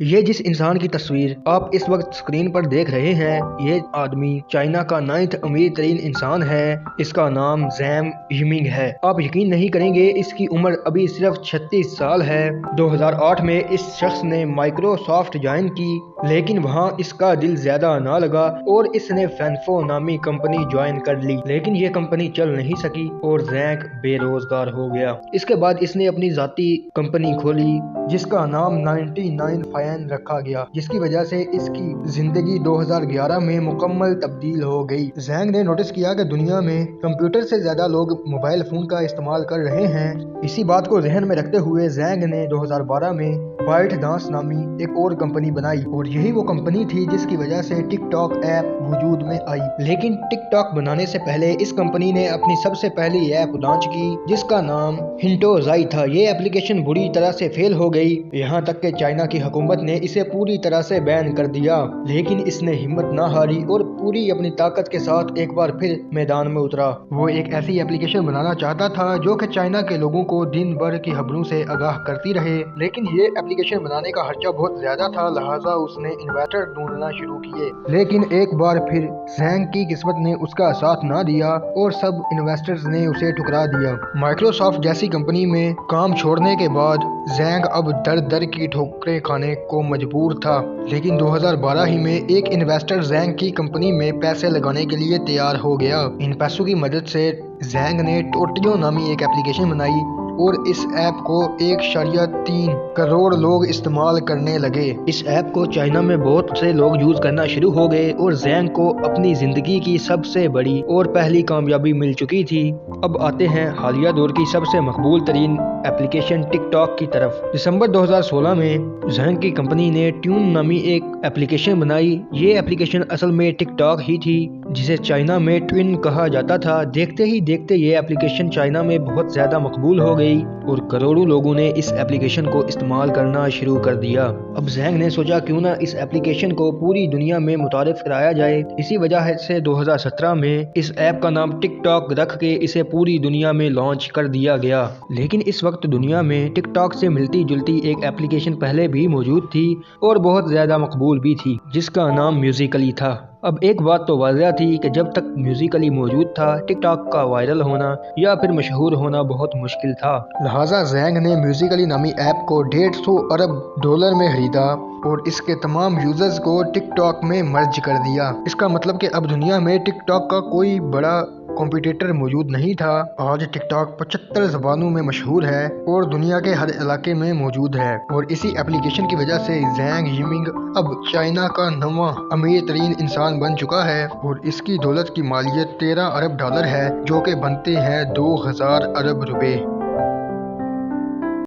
یہ جس انسان کی تصویر آپ اس وقت سکرین پر دیکھ رہے ہیں، یہ آدمی چائنا کا 9واں امیر ترین انسان ہے۔ اس کا نام زیم یمنگ ہے۔ آپ یقین نہیں کریں گے، اس کی عمر ابھی صرف 36 سال ہے۔ 2008 میں اس شخص نے مائکروسافٹ جوائن کی، لیکن وہاں اس کا دل زیادہ نہ لگا اور اس نے فینفو نامی کمپنی جوائن کر لی، لیکن یہ کمپنی چل نہیں سکی اور زینگ بے روزگار ہو گیا۔ اس کے بعد اس نے اپنی ذاتی کمپنی کھولی جس کا نام 99 فائن رکھا گیا، جس کی وجہ سے اس کی زندگی 2011 میں مکمل تبدیل ہو گئی۔ زینگ نے نوٹس کیا کہ دنیا میں کمپیوٹر سے زیادہ لوگ موبائل فون کا استعمال کر رہے ہیں۔ اسی بات کو ذہن میں رکھتے ہوئے زینگ نے 2012 میں بائٹ ڈانس نامی ایک اور کمپنی بنائی، اور یہی وہ کمپنی تھی جس کی وجہ سے ٹک ٹاک ایپ وجود میں آئی۔ لیکن ٹک ٹاک بنانے سے پہلے اس کمپنی نے اپنی سب سے پہلی ایپ لانچ کی جس کا نام ہنٹو زائی تھا۔ یہ اپلیکیشن بری طرح سے فیل ہو گئی، یہاں تک کہ چائنا کی حکومت نے اسے پوری طرح سے بین کر دیا، لیکن اس نے ہمت نہ ہاری اور پوری اپنی طاقت کے ساتھ ایک بار پھر میدان میں اترا۔ وہ ایک ایسی اپلیکیشن بنانا چاہتا تھا جو کہ چائنا کے لوگوں کو دن بھر کی خبروں سے آگاہ کرتی رہے، لیکن یہ اپلیکیشن بنانے کا خرچہ بہت زیادہ تھا، لہٰذا اس نے انویسٹر ڈھونڈنا شروع کیے۔ لیکن ایک بار پھر زینگ کی قسمت نے اس کا ساتھ نہ دیا اور سب انویسٹرز نے اسے ٹھکرا دیا۔ مائکروسافٹ جیسی کمپنی میں کام چھوڑنے کے بعد زینگ اب در در کی ٹھوکریں کھانے کو مجبور تھا، لیکن 2012 ہی میں ایک انویسٹر زینگ کی کمپنی میں پیسے لگانے کے لیے تیار ہو گیا۔ ان پیسوں کی مدد سے زینگ نے ٹوٹیو نامی ایک اپلیکیشن بنائی اور اس ایپ کو 1.3 کروڑ لوگ استعمال کرنے لگے۔ اس ایپ کو چائنا میں بہت سے لوگ یوز کرنا شروع ہو گئے اور زینگ کو اپنی زندگی کی سب سے بڑی اور پہلی کامیابی مل چکی تھی۔ اب آتے ہیں حالیہ دور کی سب سے مقبول ترین اپلیکیشن ٹک ٹاک کی طرف۔ دسمبر 2016 میں زینگ کی کمپنی نے ٹیون نامی ایک اپلیکیشن بنائی۔ یہ اپلیکیشن اصل میں ٹک ٹاک ہی تھی جسے چائنا میں ٹوین کہا جاتا تھا۔ دیکھتے ہی دیکھتے یہ اپلیکیشن چائنا میں بہت زیادہ مقبول ہو گئی اور کروڑوں لوگوں نے اس اپلیکیشن کو استعمال کرنا شروع کر دیا۔ اب زینگ نے سوچا کیوں نہ اس اپلیکیشن کو پوری دنیا میں متعارف کرایا جائے۔ اسی وجہ سے 2017 میں اس ایپ کا نام ٹک ٹاک رکھ کے اسے پوری دنیا میں لانچ کر دیا گیا۔ لیکن اس وقت دنیا میں ٹک ٹاک سے ملتی جلتی ایک اپلیکیشن پہلے بھی موجود تھی اور بہت زیادہ مقبول بھی تھی، جس کا نام میوزیکلی تھا۔ اب ایک بات تو واضح تھی کہ جب تک میوزیکلی موجود تھا، ٹک ٹاک کا وائرل ہونا یا پھر مشہور ہونا بہت مشکل تھا۔ لہٰذا زینگ نے میوزیکلی نامی ایپ کو $150 ارب میں خریدا اور اس کے تمام یوزرز کو ٹک ٹاک میں مرج کر دیا۔ اس کا مطلب کہ اب دنیا میں ٹک ٹاک کا کوئی بڑا کمپیٹیٹر موجود نہیں تھا۔ آج ٹک ٹاک 75 زبانوں میں مشہور ہے اور دنیا کے ہر علاقے میں موجود ہے، اور اسی اپلیکیشن کی وجہ سے زینگ یمنگ اب چائنا کا 9واں امیر ترین انسان بن چکا ہے اور اس کی دولت کی مالیت $13 ارب ہے، جو کہ بنتے ہیں 2000 ارب روپے۔